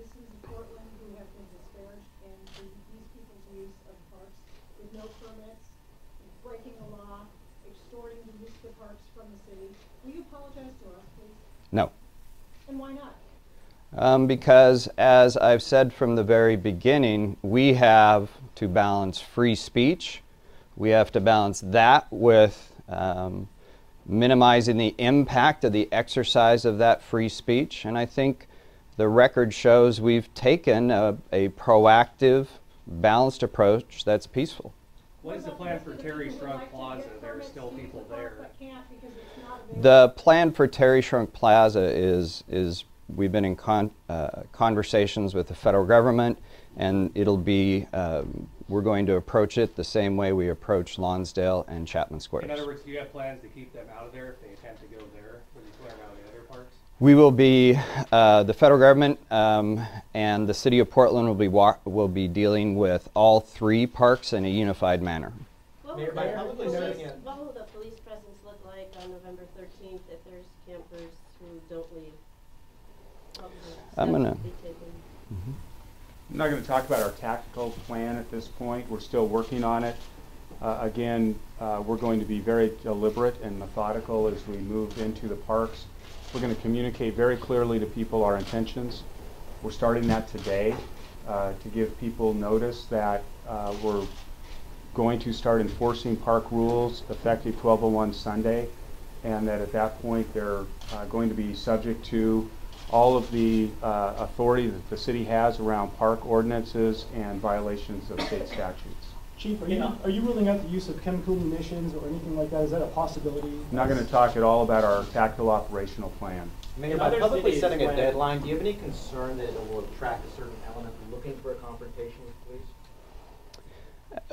citizens of Portland who have been disparaged in these people's use of parks with no permits, breaking the law, extorting the use of the parks from the city. Will you apologize to us, please? No. And why not? Because, as I've said from the very beginning, we have to balance free speech. We have to balance that with minimizing the impact of the exercise of that free speech. And I think the record shows we've taken a proactive, balanced approach that's peaceful. What is the plan for Terry Shrunk Plaza? There are still people there. The plan for Terry Shrunk Plaza is we've been in conversations with the federal government, and it'll be, we're going to approach it the same way we approach Lonsdale and Chapman Squares. In other words, do you have plans to keep them out of there if they attempt to go there? Would you clear them out of the other parks? We will be, the federal government and the city of Portland will be dealing with all three parks in a unified manner. What will the police presence look like on November 13th if there's campers who don't leave? I'm going to... I'm not going to talk about our tactical plan at this point. We're still working on it. Again, we're going to be very deliberate and methodical as we move into the parks. We're going to communicate very clearly to people our intentions. We're starting that today to give people notice that we're going to start enforcing park rules effective 12/01 Sunday, and that at that point they're going to be subject to all of the authority that the city has around park ordinances and violations of state statutes. Chief, are you ruling out the use of chemical munitions or anything like that? Is that a possibility? I'm not going to talk at all about our tactical operational plan. Mayor, by publicly setting a deadline, do you have any concern that it will attract a certain element looking for a confrontation with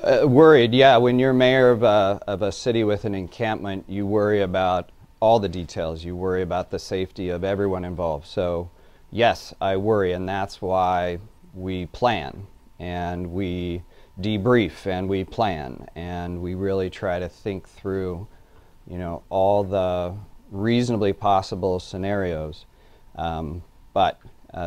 police? Worried, yeah. When you're mayor of a city with an encampment, you worry about all the details. You worry about the safety of everyone involved. So, yes, I worry, and that's why we plan, and we debrief, and we plan, and we really try to think through, you know, all the reasonably possible scenarios. But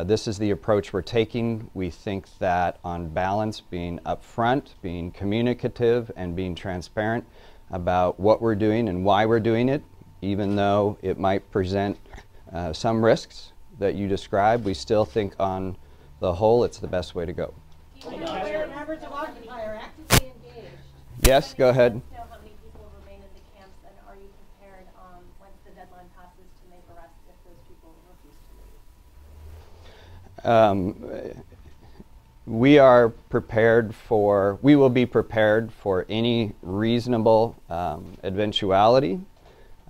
this is the approach we're taking. We think that on balance, being upfront, being communicative, and being transparent about what we're doing and why we're doing it, even though it might present some risks that you describe, we still think on the whole it's the best way to go. Do you know where members of Occupy are actively engaged? Yes, go ahead. Know how many people remain in the camps, and are you prepared once the deadline passes to make arrests if those people refuse to leave? We are prepared for, we will be prepared for any reasonable eventuality.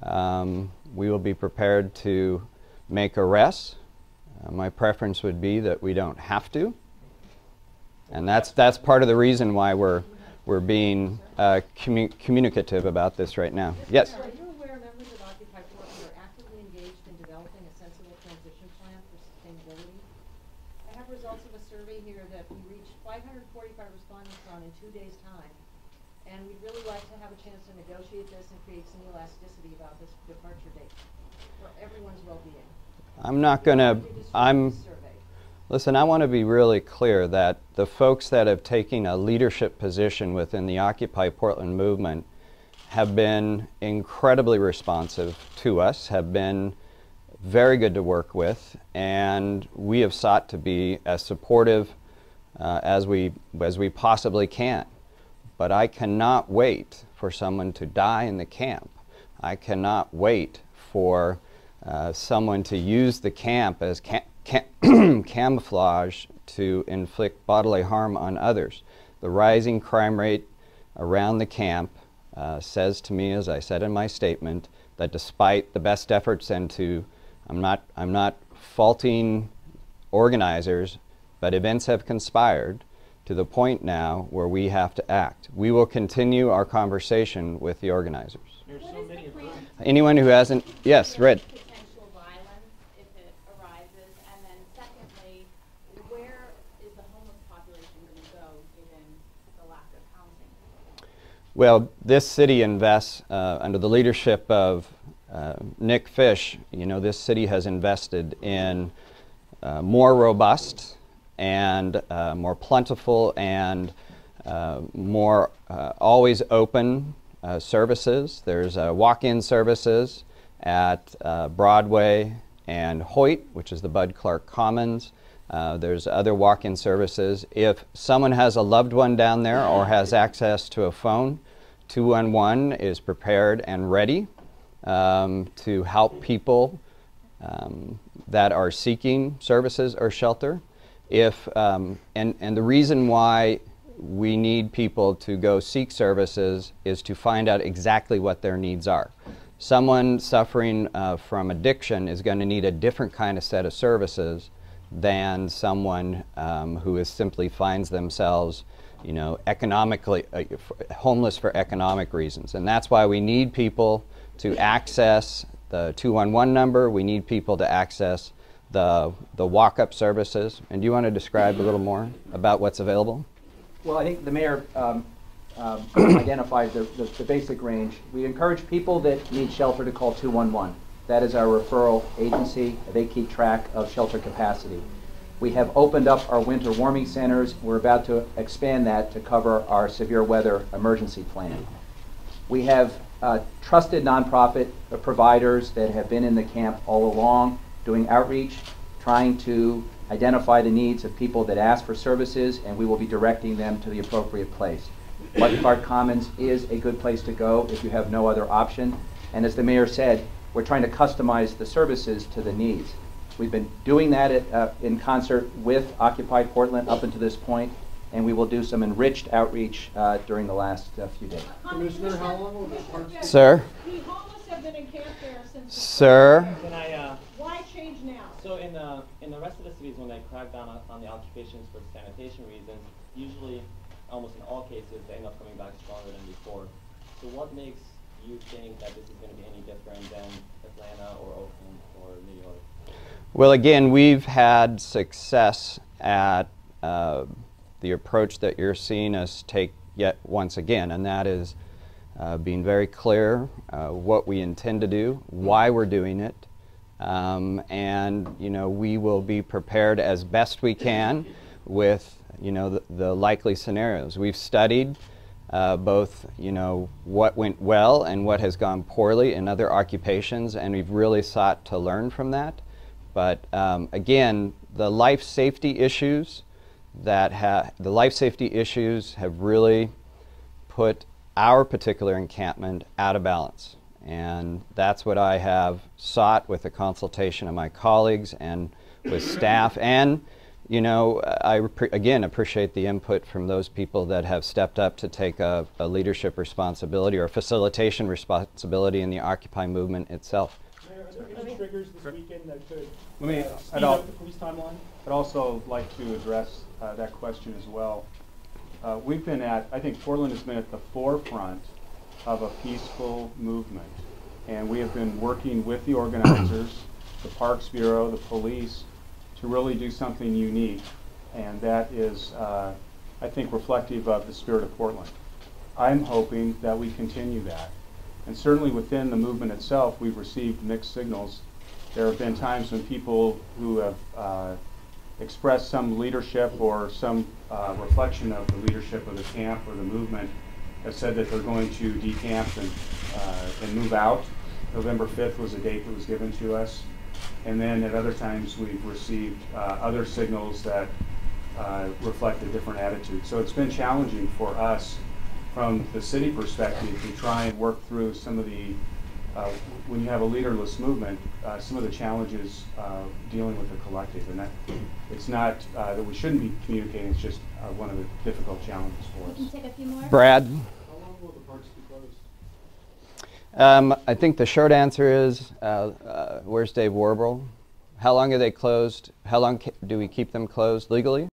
We will be prepared to make arrests. My preference would be that we don't have to. And that's part of the reason why we're being communicative about this right now. Yes? Are you aware members of Occupy Portland are actively engaged in developing a sensible transition plan for sustainability? I have results of a survey here that we reached 545 respondents on in 2 days' time. And we'd really like to have a chance to negotiate this and create some elasticity about this departure date for everyone's well-being. I'm not going to, listen, I want to be really clear that the folks that have taken a leadership position within the Occupy Portland movement have been incredibly responsive to us, have been very good to work with, and we have sought to be as supportive as we possibly can. But I cannot wait for someone to die in the camp. I cannot wait for someone to use the camp as camouflage to inflict bodily harm on others. The rising crime rate around the camp says to me, as I said in my statement, that despite the best efforts and I'm not faulting organizers, but events have conspired to the point now where we have to act. We will continue our conversation with the organizers. There's so many of them. Anyone who hasn't, yes, Red. Potential violence if it arises, and then secondly, where is the homeless population going to go given the lack of housing? Well, this city invests under the leadership of Nick Fish. You know, this city has invested in more robust and more plentiful and more always open services. There's walk-in services at Broadway and Hoyt, which is the Bud Clark Commons. There's other walk-in services. If someone has a loved one down there or has access to a phone, 211 is prepared and ready to help people that are seeking services or shelter. And the reason why we need people to go seek services is to find out exactly what their needs are. Someone suffering from addiction is going to need a different kind of set of services than someone who simply finds themselves, you know, economically homeless for economic reasons. And that's why we need people to access the 211 number. We need people to access the walk-up services. And do you want to describe a little more about what's available? Well, I think the mayor identified the basic range. We encourage people that need shelter to call 211. That is our referral agency. They keep track of shelter capacity. We have opened up our winter warming centers. We're about to expand that to cover our severe weather emergency plan. We have trusted nonprofit providers that have been in the camp all along, doing outreach, trying to identify the needs of people that ask for services, and we will be directing them to the appropriate place. Bud Clark Commons is a good place to go if you have no other option. And as the mayor said, we're trying to customize the services to the needs. We've been doing that in concert with Occupy Portland up until this point, and we will do some enriched outreach during the last few days. Commissioner, how long will the parks be? Sir? The homeless have been encamped there since. Sir? Can I, Why change now? so in the rest of the cities, when they crack down on the occupations for sanitation reasons, usually, almost in all cases, they end up coming back stronger than before. So what makes you think that this is going to be any different than Atlanta or Oakland or New York? Well, again, we've had success at the approach that you're seeing us take yet once again, and that is being very clear what we intend to do, why we're doing it, and you know, we will be prepared as best we can with, you know, the likely scenarios. We've studied both, you know, what went well and what has gone poorly in other occupations, and we've really sought to learn from that. But again, the life safety issues have really put our particular encampment out of balance, and that's what I have sought with the consultation of my colleagues and with staff. And you know, I again appreciate the input from those people that have stepped up to take a leadership responsibility or a facilitation responsibility in the Occupy movement itself. Mayor, are there any triggers this weekend that could I'd speed up the police timeline? I'd also like to address that question as well. We've been I think Portland has been at the forefront of a peaceful movement, and we have been working with the organizers, the Parks Bureau, the police, to really do something unique, and that is, I think, reflective of the spirit of Portland. I'm hoping that we continue that. And certainly within the movement itself, we've received mixed signals. There have been times when people who have expressed some leadership or some reflection of the leadership of the camp or the movement have said that they're going to decamp and move out. November 5th was a date that was given to us. And then at other times we've received other signals that reflect a different attitude. So it's been challenging for us from the city perspective to try and work through some of the, when you have a leaderless movement, some of the challenges dealing with the collective. And that it's not that we shouldn't be communicating, it's just one of the difficult challenges for us. We can take a few more. Brad? How long will the parks be closed? I think the short answer is, where's Dave Warble? How long are they closed? How long do we keep them closed legally?